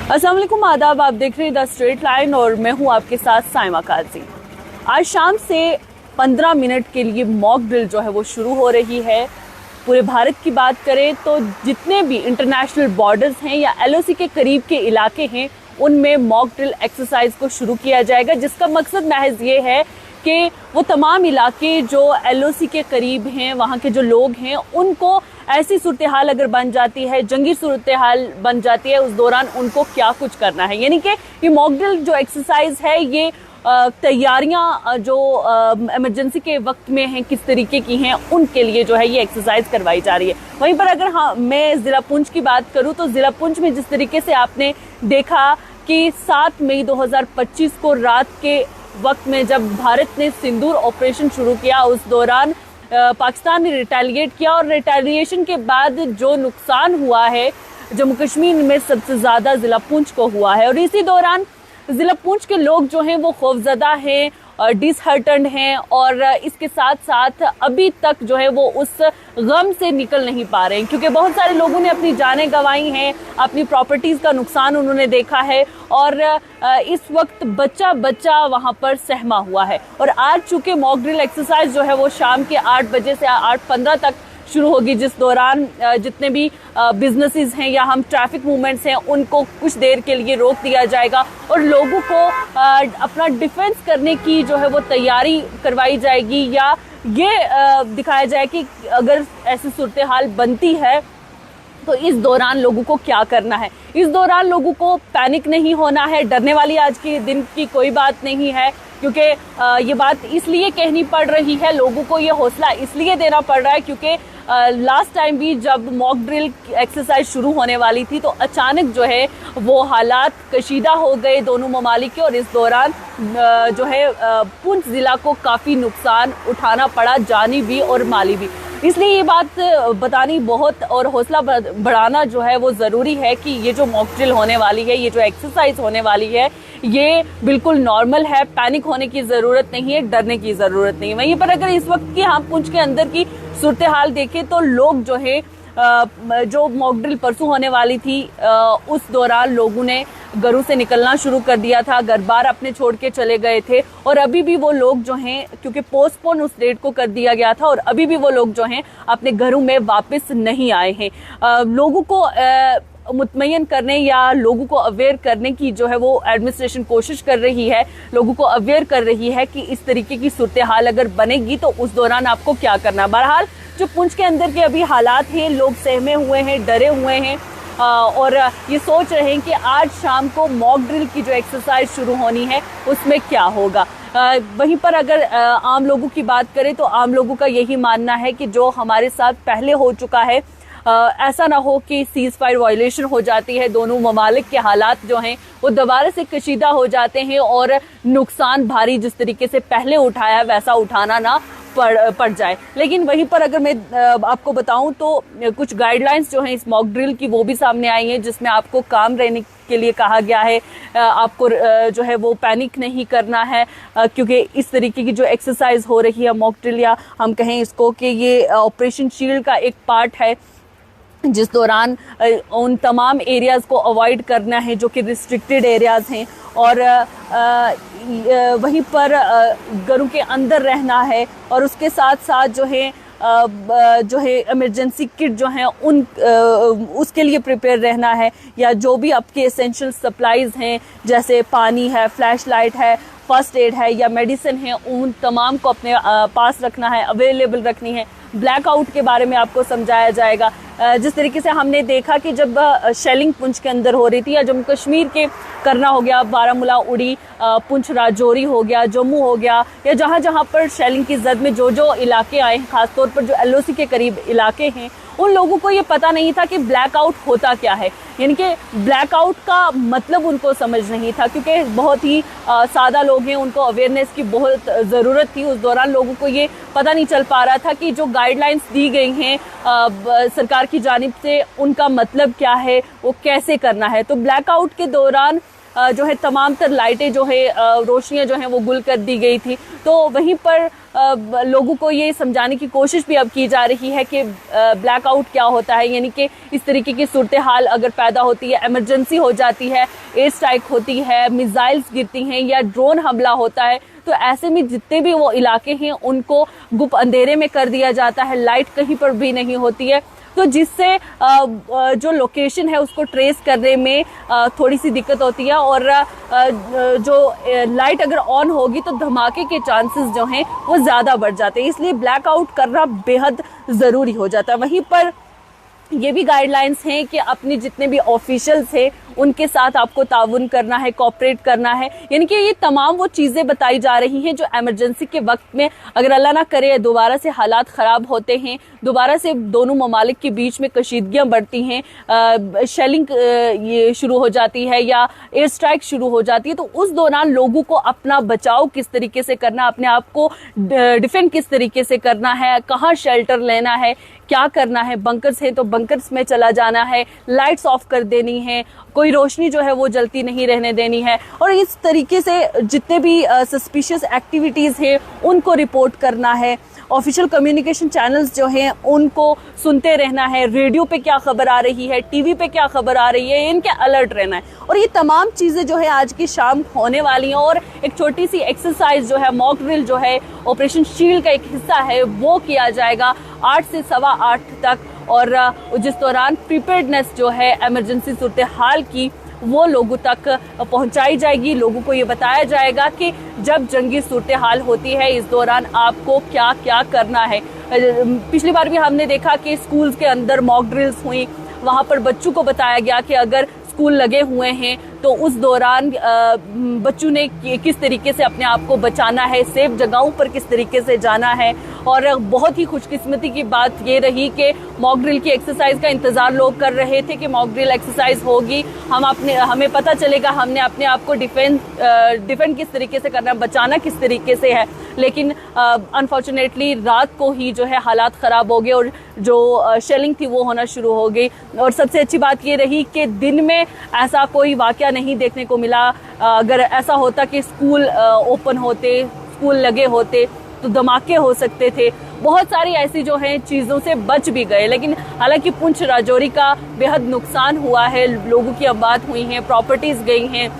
अस्सलाम वालेकुम, आदाब। आप देख रहे हैं द स्ट्रेट लाइन और मैं हूं आपके साथ साइमा काजी। आज शाम से 15 मिनट के लिए मॉक ड्रिल जो है वो शुरू हो रही है। पूरे भारत की बात करें तो जितने भी इंटरनेशनल बॉर्डर्स हैं या एलओसी के करीब के इलाके हैं उनमें मॉक ड्रिल एक्सरसाइज को शुरू किया जाएगा, जिसका मकसद महज ये है कि वो तमाम इलाके जो एलओसी के करीब हैं, वहाँ के जो लोग हैं, उनको ऐसी सूरत हाल अगर बन जाती है, जंगी सूरत हाल बन जाती है, उस दौरान उनको क्या कुछ करना है। यानी कि ये मॉक ड्रिल जो एक्सरसाइज है ये तैयारियां जो इमरजेंसी के वक्त में हैं किस तरीके की हैं उनके लिए जो है ये एक्सरसाइज करवाई जा रही है। वहीं पर अगर मैं ज़िला पुंछ की बात करूं तो ज़िला पुंछ में जिस तरीके से आपने देखा कि 7 मई 2025 को रात के वक्त में जब भारत ने सिंदूर ऑपरेशन शुरू किया, उस दौरान पाकिस्तान ने रिटेलिएट किया और रिटेलिएशन के बाद जो नुकसान हुआ है जम्मू कश्मीर में सबसे ज़्यादा ज़िला पुंछ को हुआ है। और इसी दौरान ज़िला पुंछ के लोग जो हैं वो खौफजदा हैं, डिसहर्टन्ड हैं और इसके साथ साथ अभी तक जो है वो उस गम से निकल नहीं पा रहे हैं, क्योंकि बहुत सारे लोगों ने अपनी जानें गंवाई हैं, अपनी प्रॉपर्टीज़ का नुकसान उन्होंने देखा है और इस वक्त बच्चा बच्चा वहाँ पर सहमा हुआ है। और आज चूँकि मॉक ड्रिल एक्सरसाइज जो है वो शाम के 8 बजे से 8:15 तक शुरू होगी, जिस दौरान जितने भी बिजनेसेस हैं या हम ट्रैफिक मूवमेंट्स हैं उनको कुछ देर के लिए रोक दिया जाएगा और लोगों को अपना डिफेंस करने की जो है वो तैयारी करवाई जाएगी, या ये दिखाया जाए कि अगर ऐसी सूरत हाल बनती है तो इस दौरान लोगों को क्या करना है। इस दौरान लोगों को पैनिक नहीं होना है, डरने वाली आज के दिन की कोई बात नहीं है, क्योंकि ये बात इसलिए कहनी पड़ रही है, लोगों को ये हौसला इसलिए देना पड़ रहा है क्योंकि लास्ट टाइम भी जब मॉक ड्रिल एक्सरसाइज शुरू होने वाली थी तो अचानक जो है वो हालात कशीदा हो गए दोनों ममालिक के और इस दौरान जो है पुंछ ज़िला को काफ़ी नुकसान उठाना पड़ा, जानी भी और माली भी। इसलिए ये बात बतानी बहुत और हौसला बढ़ाना जो है वो ज़रूरी है कि ये जो मॉक ड्रिल होने वाली है, ये जो एक्सरसाइज होने वाली है, ये बिल्कुल नॉर्मल है, पैनिक होने की ज़रूरत नहीं है, डरने की ज़रूरत नहीं है। वहीं पर अगर इस वक्त की हम पुंछ के अंदर की सूरत हाल देखें तो लोग जो है जो मॉक ड्रिल परसों होने वाली थी उस दौरान लोगों ने घरों से निकलना शुरू कर दिया था, घर बार अपने छोड़ के चले गए थे और अभी भी वो लोग जो हैं, क्योंकि पोस्टपोन उस डेट को कर दिया गया था और अभी भी वो लोग जो हैं अपने घरों में वापस नहीं आए हैं। लोगों को मुतमय्यन करने या लोगों को अवेयर करने की जो है वो एडमिनिस्ट्रेशन कोशिश कर रही है, लोगों को अवेयर कर रही है कि इस तरीके की सूरत हाल अगर बनेगी तो उस दौरान आपको क्या करना। बहरहाल जो पुंछ के अंदर के अभी हालात हैं, लोग सहमे हुए हैं, डरे हुए हैं और ये सोच रहे हैं कि आज शाम को मॉक ड्रिल की जो एक्सरसाइज शुरू होनी है उसमें क्या होगा। वहीं पर अगर आम लोगों की बात करें तो आम लोगों का यही मानना है कि जो हमारे साथ पहले हो चुका है, ऐसा ना हो कि सीज फायर वायलेशन हो जाती है, दोनों ममालिक के हालात जो हैं वो दोबारा से कशीदा हो जाते हैं और नुकसान भारी जिस तरीके से पहले उठाया वैसा उठाना ना पड़ जाए। लेकिन वहीं पर अगर मैं आपको बताऊं तो कुछ गाइडलाइंस जो हैं इस मॉक ड्रिल की वो भी सामने आई हैं, जिसमें आपको काम रहने के लिए कहा गया है, आपको जो है वो पैनिक नहीं करना है, क्योंकि इस तरीके की जो एक्सरसाइज हो रही है मॉक ड्रिल, या हम कहें इसको कि ये ऑपरेशन शील्ड का एक पार्ट है, जिस दौरान उन तमाम एरियाज़ को अवॉइड करना है जो कि रिस्ट्रिक्टेड एरियाज़ हैं और वहीं पर घरों के अंदर रहना है और उसके साथ साथ जो है इमरजेंसी किट जो हैं उसके लिए प्रिपेयर रहना है, या जो भी आपके एसेंशियल सप्लाईज हैं जैसे पानी है, फ्लैश लाइट है, फर्स्ट एड है या मेडिसिन है, उन तमाम को अपने पास रखना है, अवेलेबल रखनी है। ब्लैकआउट के बारे में आपको समझाया जाएगा। जिस तरीके से हमने देखा कि जब शेलिंग पुंछ के अंदर हो रही थी, या जम्मू कश्मीर के करना हो गया, बारामूला, उड़ी, पुंछ राजौरी हो गया, जम्मू हो गया, या जहाँ जहाँ पर शेलिंग की जद में जो जो इलाके आए, खासतौर पर जो एलओसी के करीब इलाके हैं, उन लोगों को ये पता नहीं था कि ब्लैकआउट होता क्या है। यानी कि ब्लैकआउट का मतलब उनको समझ नहीं था, क्योंकि बहुत ही सादा लोग हैं, उनको अवेयरनेस की बहुत ज़रूरत थी। उस दौरान लोगों को ये पता नहीं चल पा रहा था कि जो गाइडलाइंस दी गई हैं सरकार की जानिब से उनका मतलब क्या है, वो कैसे करना है। तो ब्लैकआउट के दौरान जो है तमाम तर लाइटें जो है रोशनियां जो हैं वो गुल कर दी गई थी। तो वहीं पर लोगों को ये समझाने की कोशिश भी अब की जा रही है कि ब्लैकआउट क्या होता है, यानी कि इस तरीके की सूरत हाल अगर पैदा होती है, इमरजेंसी हो जाती है, एयर स्ट्राइक होती है, मिसाइल्स गिरती हैं या ड्रोन हमला होता है, तो ऐसे में जितने भी वो इलाके हैं उनको गुप अंधेरे में कर दिया जाता है, लाइट कहीं पर भी नहीं होती है, तो जिससे जो लोकेशन है उसको ट्रेस करने में थोड़ी सी दिक्कत होती है और जो लाइट अगर ऑन होगी तो धमाके के चांसेस जो हैं वो ज़्यादा बढ़ जाते हैं, इसलिए ब्लैकआउट करना बेहद ज़रूरी हो जाता है। वहीं पर ये भी गाइडलाइंस हैं कि अपने जितने भी ऑफिशियल्स हैं उनके साथ आपको ताउन करना है, कोऑपरेट करना है, यानी कि ये तमाम वो चीज़ें बताई जा रही हैं जो इमरजेंसी के वक्त में अगर अल्लाह ना करे दोबारा से हालात ख़राब होते हैं, दोबारा से दोनों ममालिक के बीच में कशीदगियाँ बढ़ती हैं, शेलिंग ये शुरू हो जाती है या एयर स्ट्राइक शुरू हो जाती है, तो उस दौरान लोगों को अपना बचाव किस तरीके से करना, अपने आप को डिफेंड किस तरीके से करना है, कहाँ शेल्टर लेना है, क्या करना है, बंकर्स हैं तो बंकर्स में चला जाना है, लाइट्स ऑफ कर देनी है, कोई रोशनी जो है वो जलती नहीं रहने देनी है, और इस तरीके से जितने भी सस्पिशियस एक्टिविटीज़ हैं उनको रिपोर्ट करना है। ऑफिशियल कम्युनिकेशन चैनल्स जो हैं उनको सुनते रहना है, रेडियो पे क्या खबर आ रही है, टीवी पे क्या खबर आ रही है, इनके अलर्ट रहना है। और ये तमाम चीज़ें जो है आज की शाम होने वाली हैं और एक छोटी सी एक्सरसाइज जो है, मॉक ड्रिल जो है ऑपरेशन शील्ड का एक हिस्सा है, वो किया जाएगा 8 से 8:15 तक, और जिस दौरान प्रिपेयर्डनेस जो है इमरजेंसी सूरत हाल की वो लोगों तक पहुंचाई जाएगी। लोगों को ये बताया जाएगा कि जब जंगी सूरत हाल होती है इस दौरान आपको क्या क्या करना है। पिछली बार भी हमने देखा कि स्कूल्स के अंदर मॉक ड्रिल्स हुई, वहाँ पर बच्चों को बताया गया कि अगर स्कूल लगे हुए हैं तो उस दौरान बच्चों ने किस तरीके से अपने आप को बचाना है, सेफ जगहों पर किस तरीके से जाना है। और बहुत ही खुशकिस्मती की बात ये रही कि मॉक ड्रिल की एक्सरसाइज का इंतज़ार लोग कर रहे थे कि मॉक ड्रिल एक्सरसाइज होगी, हमें पता चलेगा हमने अपने आप को डिफेंड किस तरीके से करना है, बचाना किस तरीके से है। लेकिन अनफॉर्चुनेटली रात को ही जो है हालात ख़राब हो गए और जो शेलिंग थी वो होना शुरू हो गई। और सबसे अच्छी बात ये रही कि दिन में ऐसा कोई वाक़या नहीं देखने को मिला। अगर ऐसा होता कि स्कूल ओपन होते, स्कूल लगे होते तो धमाके हो सकते थे, बहुत सारी ऐसी जो हैं चीज़ों से बच भी गए। लेकिन हालांकि पुंछ राजौरी का बेहद नुकसान हुआ है, लोगों की आबाद हुई हैं, प्रॉपर्टीज़ गई हैं,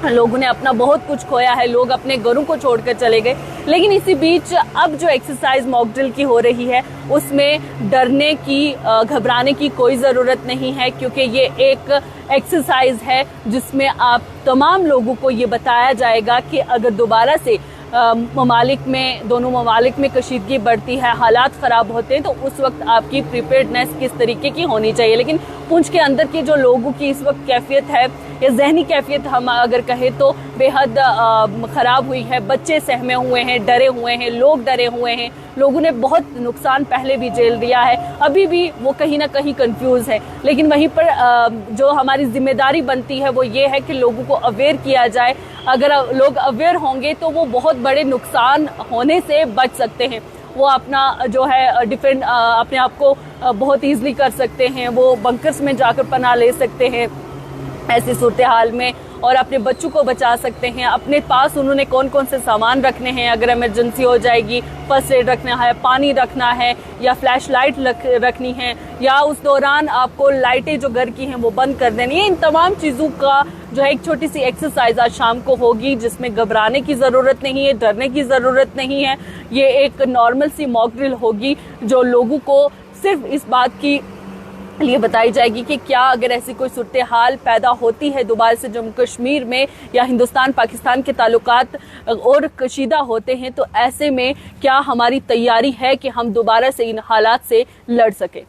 लोगों ने अपना बहुत कुछ खोया है, लोग अपने घरों को छोड़कर चले गए। लेकिन इसी बीच अब जो एक्सरसाइज मॉक ड्रिल की हो रही है उसमें डरने की, घबराने की कोई ज़रूरत नहीं है, क्योंकि ये एक एक्सरसाइज है जिसमें आप तमाम लोगों को ये बताया जाएगा कि अगर दोबारा से ममालिक में, दोनों ममालिक में कशीदगी बढ़ती है, हालात ख़राब होते हैं, तो उस वक्त आपकी प्रिपेयर्डनेस किस तरीके की होनी चाहिए। लेकिन पुंछ के अंदर की जो लोगों की इस वक्त कैफियत है या जहनी कैफियत हम अगर कहें तो बेहद ख़राब हुई है। बच्चे सहमे हुए हैं, डरे हुए हैं, लोग डरे हुए हैं, लोगों ने बहुत नुकसान पहले भी झेल लिया है, अभी भी वो कहीं ना कहीं कंफ्यूज है। लेकिन वहीं पर जो हमारी जिम्मेदारी बनती है वो ये है कि लोगों को अवेयर किया जाए। अगर लोग अवेयर होंगे तो वो बहुत बड़े नुकसान होने से बच सकते हैं, वो अपना जो है डिफेंड अपने आप को बहुत ईजिली कर सकते हैं, वो बंकर्स में जाकर पनाह ले सकते हैं ऐसी सूरत हाल में, और अपने बच्चों को बचा सकते हैं। अपने पास उन्होंने कौन कौन से सामान रखने हैं अगर इमरजेंसी हो जाएगी, फर्स्ट एड रखना है, पानी रखना है, या फ्लैश लाइट रखनी है, या उस दौरान आपको लाइटें जो घर की हैं वो बंद कर देनी है। इन तमाम चीज़ों का जो है एक छोटी सी एक्सरसाइज आज शाम को होगी जिसमें घबराने की ज़रूरत नहीं है, डरने की ज़रूरत नहीं है। ये एक नॉर्मल सी मॉक ड्रिल होगी जो लोगों को सिर्फ इस बात की लिए बताई जाएगी कि क्या अगर ऐसी कोई सूरत हाल पैदा होती है दोबारा से जम्मू कश्मीर में या हिंदुस्तान पाकिस्तान के ताल्लुकात और कशीदा होते हैं, तो ऐसे में क्या हमारी तैयारी है कि हम दोबारा से इन हालात से लड़ सकें।